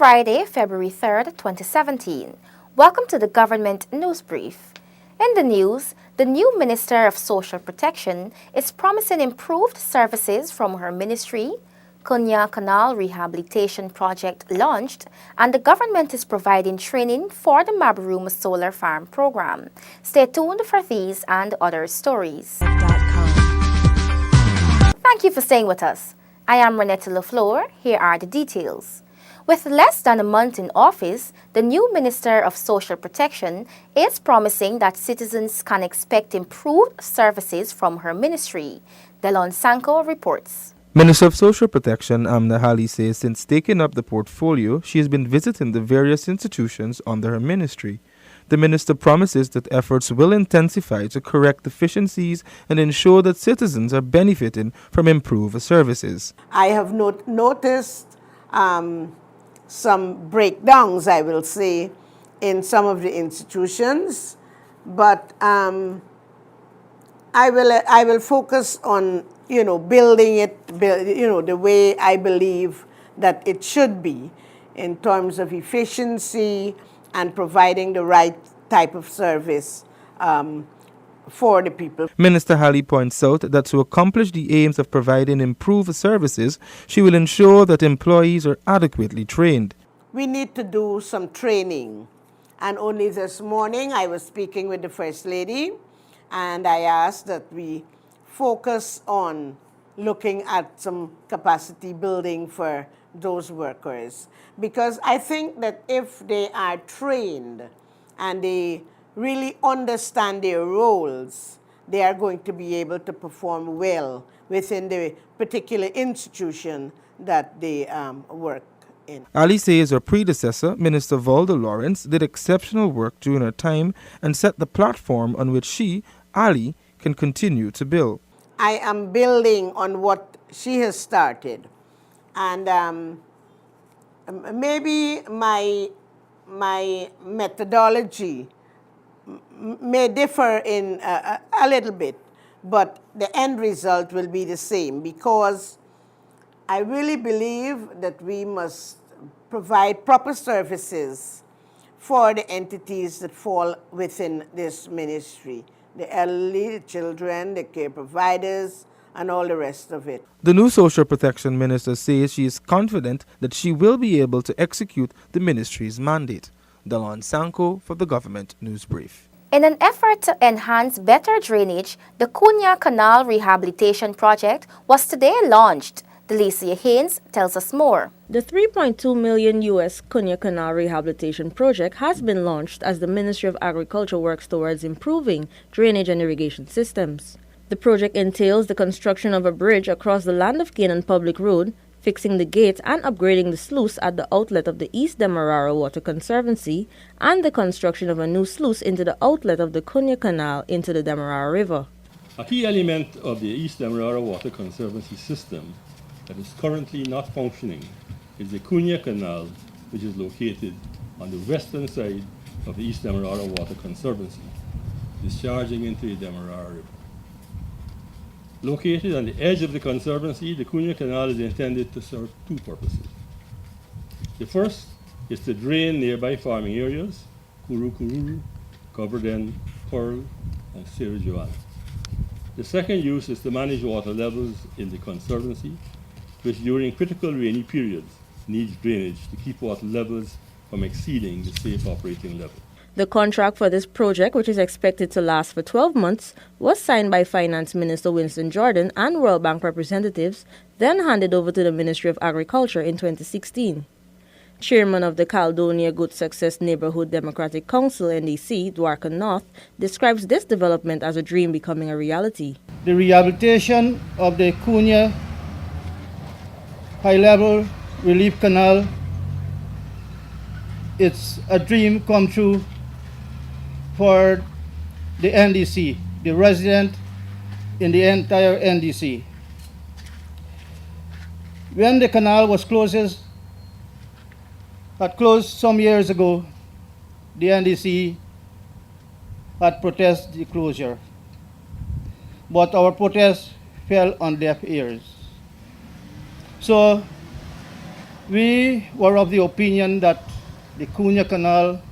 Friday, February 3rd, 2017. Welcome to the Government News Brief. In the news, the new Minister of Social Protection is promising improved services from her ministry, Kunya Canal Rehabilitation Project launched, and the government is providing training for the Mabaroom Solar Farm program. Stay tuned for these and other stories. Thank you for staying with us. I am Renetta LaFleur. Here are the details. With less than a month in office, the new Minister of Social Protection is promising that citizens can expect improved services from her ministry. Delon Sanko reports. Minister of Social Protection Amna Hali says since taking up the portfolio, she has been visiting the various institutions under her ministry. The minister promises that efforts will intensify to correct deficiencies and ensure that citizens are benefiting from improved services. I have noticed some breakdowns, I will say, in some of the institutions, but I will focus on building it, the way I believe that it should be in terms of efficiency and providing the right type of service for the people. Minister Hali points out that to accomplish the aims of providing improved services, she will ensure that employees are adequately trained. We need to do some training. And only this morning I was speaking with the First Lady, and I asked that we focus on looking at some capacity building for those workers. Because I think that if they are trained and they really understand their roles, they are going to be able to perform well within the particular institution that they work in. Ali says her predecessor, Minister Valda Lawrence, did exceptional work during her time and set the platform on which she, Ali, can continue to build. I am building on what she has started. And maybe my methodology may differ in a little bit, but the end result will be the same, because I really believe that we must provide proper services for the entities that fall within this ministry. The elderly, the children, the care providers, and all the rest of it. The new Social Protection Minister says she is confident that she will be able to execute the ministry's mandate. Delon Sanko for the Government News Brief. In an effort to enhance better drainage, the Kunya Canal Rehabilitation Project was today launched. Delicia Haynes tells us more. The $3.2 million Kunya Canal Rehabilitation Project has been launched as the Ministry of Agriculture works towards improving drainage and irrigation systems. The project entails the construction of a bridge across the Land of Canaan Public Road, fixing the gates and upgrading the sluice at the outlet of the East Demerara Water Conservancy, and the construction of a new sluice into the outlet of the Kunya Canal into the Demerara River. A key element of the East Demerara Water Conservancy system that is currently not functioning is the Kunya Canal, which is located on the western side of the East Demerara Water Conservancy, discharging into the Demerara River. Located on the edge of the conservancy, the Kunya Canal is intended to serve two purposes. The first is to drain nearby farming areas, Kururu, Coverdale, Pearl, and Sierra Joanna. The second use is to manage water levels in the conservancy, which during critical rainy periods needs drainage to keep water levels from exceeding the safe operating level. The contract for this project, which is expected to last for 12 months, was signed by Finance Minister Winston Jordan and World Bank representatives, then handed over to the Ministry of Agriculture in 2016. Chairman of the Caledonia Good Success Neighborhood Democratic Council, NDC, Dwarka North, describes this development as a dream becoming a reality. The rehabilitation of the Kunya High-Level Relief Canal, it's a dream come true for the NDC, the resident in the entire NDC. When the canal was closed some years ago, the NDC had protested the closure. But our protest fell on deaf ears. So We were of the opinion that the Cunha Canal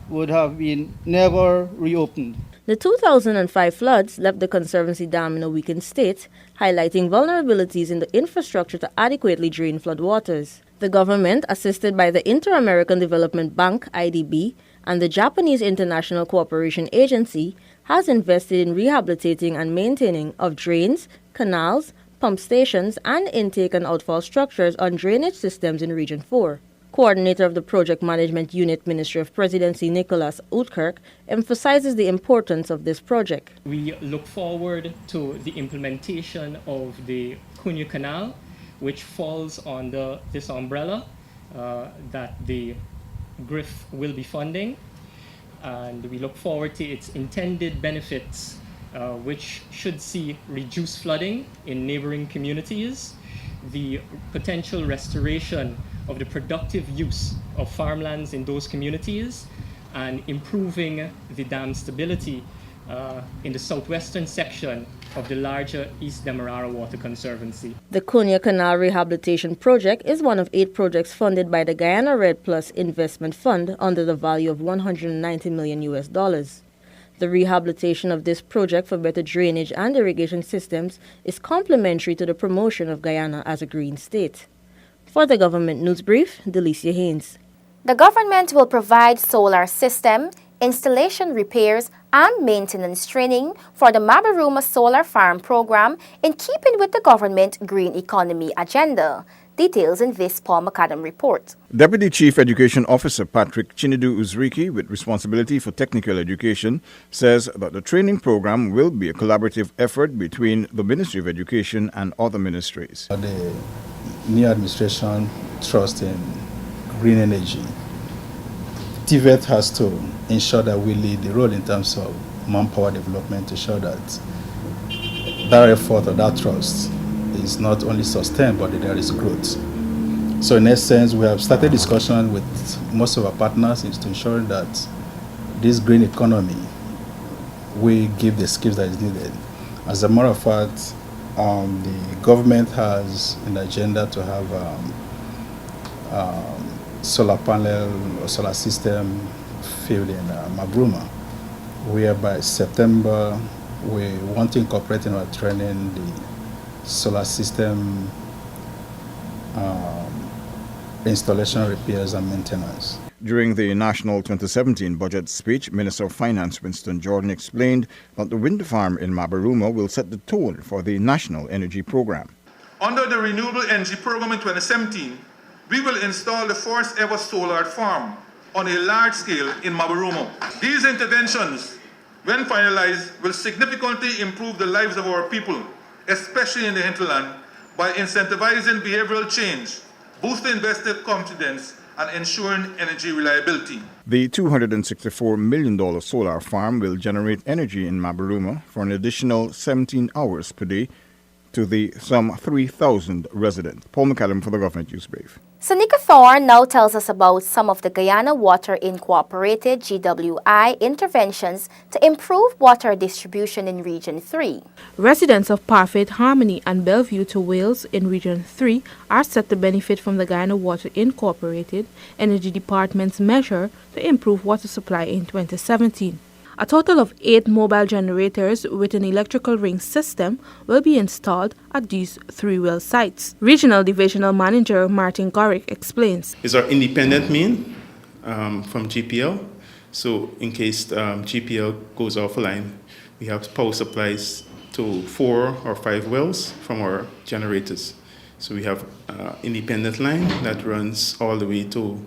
would have been never reopened. The 2005 floods left the Conservancy Dam in a weakened state, highlighting vulnerabilities in the infrastructure to adequately drain floodwaters. The government, assisted by the Inter-American Development Bank, IDB, and the Japanese International Cooperation Agency, has invested in rehabilitating and maintaining of drains, canals, pump stations, and intake and outfall structures on drainage systems in Region 4. Coordinator of the Project Management Unit, Ministry of Presidency, Nicholas Outkirk, emphasizes the importance of this project. We look forward to the implementation of the Cunha Canal, which falls under this umbrella that the GRIF will be funding. And we look forward to its intended benefits, which should see reduced flooding in neighboring communities, the potential restoration of the productive use of farmlands in those communities, and improving the dam stability in the southwestern section of the larger East Demerara Water Conservancy. The Cunha Canal Rehabilitation Project is one of 8 projects funded by the Guyana Red Plus Investment Fund under the value of $190 million. The rehabilitation of this project for better drainage and irrigation systems is complementary to the promotion of Guyana as a green state. For the Government News Brief, Delicia Haynes. The government will provide solar system, installation repairs, and maintenance training for the Mabaruma Solar Farm program in keeping with the government green economy agenda. Details in this Paul McAdam report. Deputy Chief Education Officer Patrick Chinedu Uzriki, with responsibility for technical education, says that the training program will be a collaborative effort between the Ministry of Education and other ministries. The new administration trusts in green energy. TVET has to ensure that we lead the role in terms of manpower development to ensure that that effort or that trust is not only sustained, but that there is growth. So in essence, we have started discussion with most of our partners is to ensure that this green economy, we give the skills that is needed. As a matter of fact, the government has an agenda to have solar panel or solar system field in Mabruma, where by September we want to incorporate in our training the solar system installation, repairs, and maintenance. During the National 2017 budget speech, Minister of Finance Winston Jordan explained that the wind farm in Mabaruma will set the tone for the National Energy Program. Under the Renewable Energy Program in 2017, we will install the first ever solar farm on a large scale in Mabaruma. These interventions, when finalized, will significantly improve the lives of our people, especially in the hinterland, by incentivizing behavioral change, boosting investor confidence, and ensuring energy reliability. The $264 million solar farm will generate energy in Mabaruma for an additional 17 hours per day to the some 3,000 residents. Paul McCallum for the Government News Brief. Sanika Thorne now tells us about some of the Guyana Water Incorporated GWI interventions to improve water distribution in Region 3. Residents of Parfait, Harmony and Bellevue to Wales in Region 3 are set to benefit from the Guyana Water Incorporated Energy Department's measure to improve water supply in 2017. A total of 8 mobile generators with an electrical ring system will be installed at these 3 well sites. Regional Divisional Manager Martin Gorick explains. It's our independent main from GPL. So in case GPL goes offline, we have power supplies to 4 or 5 wells from our generators. So we have independent line that runs all the way to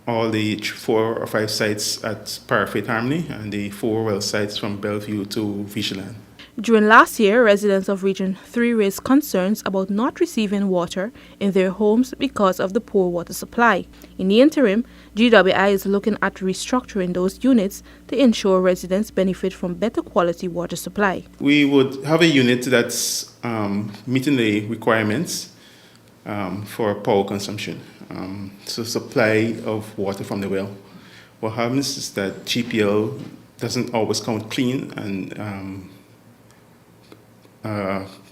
all the 4 or 5 sites at Parfait Harmony and the 4 well sites from Bellevue to Vigilant. During last year, residents of Region 3 raised concerns about not receiving water in their homes because of the poor water supply. In the interim, GWI is looking at restructuring those units to ensure residents benefit from better quality water supply. We would have a unit that's meeting the requirements for power consumption. So supply of water from the well. What happens is that GPL doesn't always count clean, and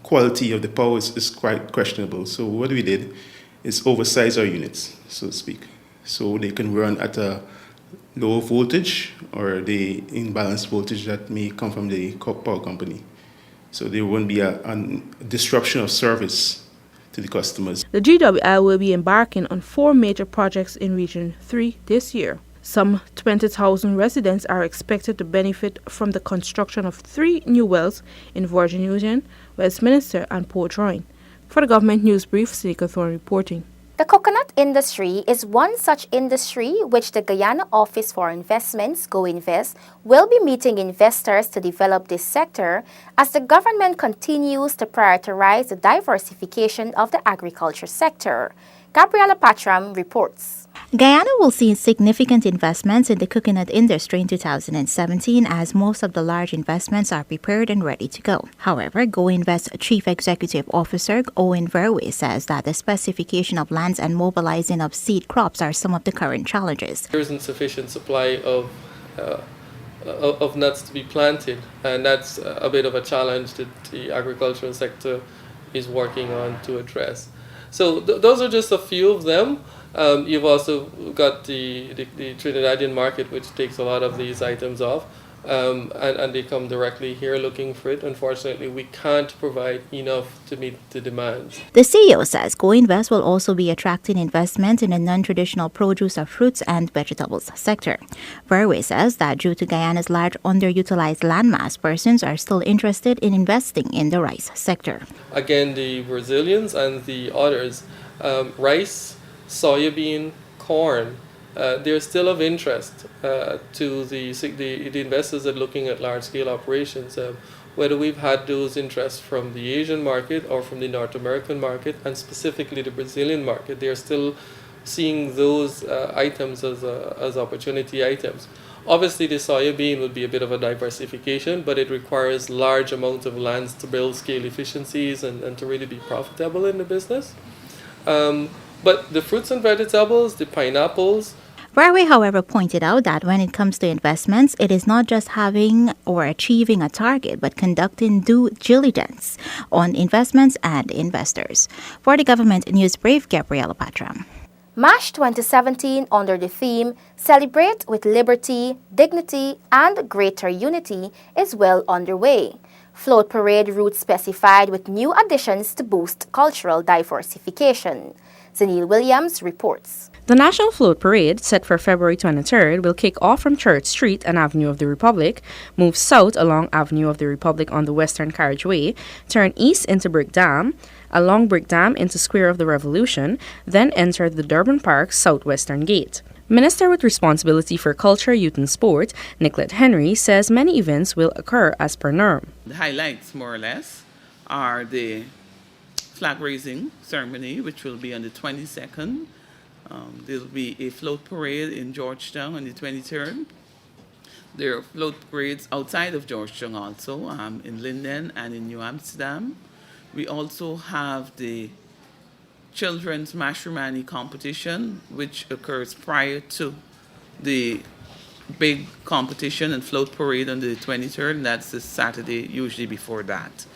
quality of the power is quite questionable. So what we did is oversize our units, so to speak. So they can run at a low voltage or the imbalanced voltage that may come from the power company. So there won't be a disruption of service to the customers. The GWI will be embarking on 4 major projects in Region 3 this year. Some 20,000 residents are expected to benefit from the construction of 3 new wells in Virgin Union, Westminster and Port Royal. For the Government News Brief, Seneca Thorne reporting. The coconut industry is one such industry which the Guyana Office for Investments, GoInvest, will be meeting investors to develop this sector as the government continues to prioritize the diversification of the agriculture sector. Gabriela Patram reports. Guyana will see significant investments in the coconut industry in 2017 as most of the large investments are prepared and ready to go. However, GoInvest Chief Executive Officer Owen Verwey says that the specification of lands and mobilizing of seed crops are some of the current challenges. There isn't sufficient supply of nuts to be planted, and that's a bit of a challenge that the agricultural sector is working on to address. So those are just a few of them. You've also got the Trinidadian market, which takes a lot of these items off, and they come directly here looking for it. Unfortunately, we can't provide enough to meet the demands. The CEO says GoInvest will also be attracting investment in the non-traditional produce of fruits and vegetables sector. Verwey says that due to Guyana's large underutilized landmass, persons are still interested in investing in the rice sector. Again, the Brazilians and the others, rice, soybean, corn, they're still of interest to the investors that are looking at large-scale operations. Whether we've had those interests from the Asian market or from the North American market, and specifically the Brazilian market, they're still seeing those items as opportunity items. Obviously, the soybean would be a bit of a diversification, but it requires large amounts of lands to build scale efficiencies and to really be profitable in the business. But the fruits and vegetables, the pineapples. Verwey, however, pointed out that when it comes to investments, it is not just having or achieving a target, but conducting due diligence on investments and investors. For the Government News Brief, Gabriela Patram. MASH 2017 under the theme Celebrate with Liberty, Dignity and Greater Unity is well underway. Float parade routes specified with new additions to boost cultural diversification. Zanil Williams reports. The National Float Parade, set for February 23rd, will kick off from Church Street and Avenue of the Republic, move south along Avenue of the Republic on the Western Carriageway, turn east into Brick Dam, along Brick Dam into Square of the Revolution, then enter the Durban Park southwestern gate. Minister with responsibility for culture, youth and sport, Nicolette Henry, says many events will occur as per norm. The highlights, more or less, are the flag raising ceremony, which will be on the 22nd. There will be a float parade in Georgetown on the 23rd. There are float parades outside of Georgetown also, in Linden and in New Amsterdam. We also have the Children's Mashramani competition, which occurs prior to the big competition and float parade on the 23rd, and that's the Saturday, usually before that.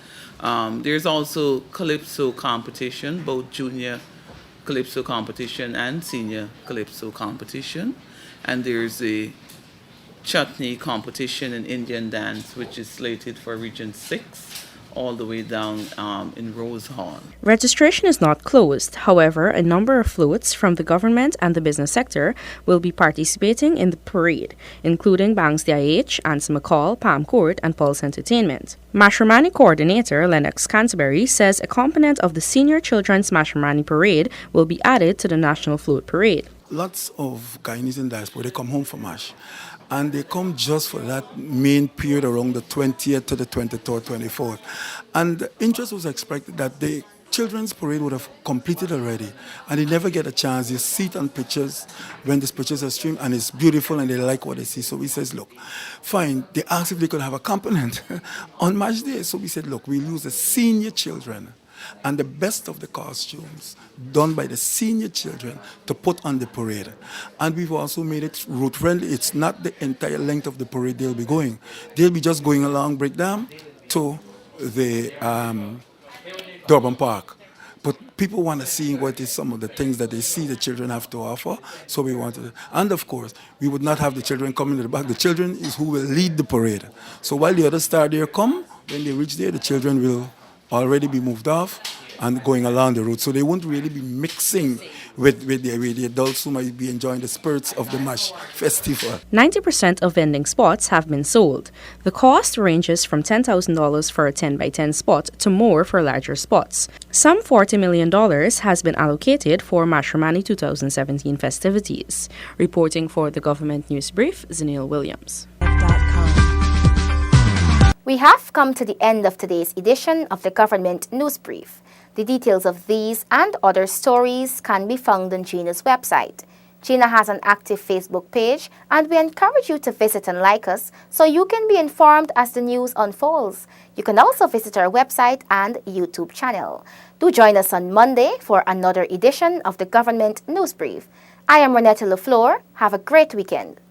There's also Calypso competition, both junior Calypso competition and senior Calypso competition. And there's a chutney competition in Indian dance, which is slated for Region 6, all the way down in Rose Hall. Registration is not closed. However, a number of floats from the government and the business sector will be participating in the parade, including Banks DIH, Anson McCall, Palm Court, and Pulse Entertainment. Mashramani coordinator Lennox Canterbury says a component of the Senior Children's Mashramani Parade will be added to the National Float Parade. Lots of Guyanese in diaspora, they come home for MASH. And they come just for that main period around the 20th to the 23rd, 24th. And the interest was expected that the children's parade would have completed already. And they never get a chance. You see it on pictures when these pictures are streamed, and it's beautiful and they like what they see. So we says, look, fine. They asked if they could have a component on MASH Day. So we said, look, we'll use the senior children and the best of the costumes done by the senior children to put on the parade. And we've also made it route friendly. It's not the entire length of the parade they'll be going. They'll be just going along Breakdown to the Durban Park. But people want to see what is some of the things that they see the children have to offer. So we wanted, and of course, we would not have the children coming to the back. The children is who will lead the parade. So while the other star there come, when they reach there, the children will already be moved off and going along the route. So they won't really be mixing with the adults who might be enjoying the spirits of the MASH festival. 90% of vending spots have been sold. The cost ranges from $10,000 for a 10x10 spot to more for larger spots. Some $40 million has been allocated for Mashramani 2017 festivities. Reporting for the Government News Brief, Zenil Williams. We have come to the end of today's edition of the Government News Brief. The details of these and other stories can be found on GINA's website. GINA has an active Facebook page, and we encourage you to visit and like us so you can be informed as the news unfolds. You can also visit our website and YouTube channel. Do join us on Monday for another edition of the Government News Brief. I am Renetta LaFleur. Have a great weekend.